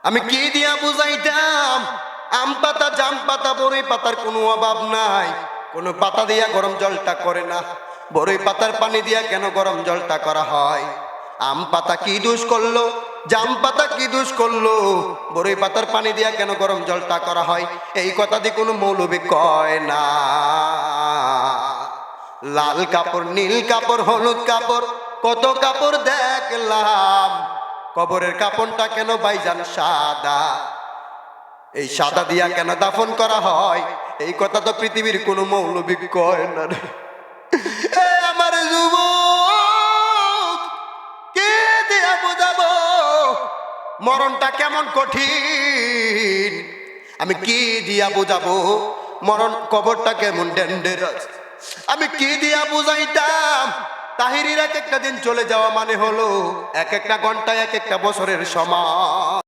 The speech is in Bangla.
আমি কি দিয়া বুঝাইতাম? আম পাতা, জাম পাতা, বড়ই পাতার কোনো অভাব নাই। কোনো পাতা দিয়া গরম জলটা করে না, বড়ই পাতার পানি দিয়া কেন গরম জলটা করা হয়? আম পাতা কি দোষ করলো, জাম পাতা কি দোষ করলো, বড়ই পাতার পানি দিয়া কেন গরম জলটা করা হয়? এই কথা দিয়ে কোনো মৌলবি কয় না। লাল কাপড়, নীল কাপড়, হলুদ কাপড়, কত কাপড় দেখলাম, কবরের কাপড়টা কেন ভাইজান সাদা? এই সাদা দিয়া কেন দাফন করা হয়? এই কথা তো পৃথিবীর কোনো মৌলবি কয় না রে। এ আমার যুবক, কে দিয়া বুঝাবো মরণটা কেমন কঠিন? আমি কি দিয়া বুঝাবো মরণ, কবরটা কেমন ডেঞ্জারাস? আমি কি দিয়া বুঝাইতাম? তাহিরির এক একটা দিন চলে যাওয়া মানে হলো এক একটা ঘন্টায় এক একটা বছরের সমান।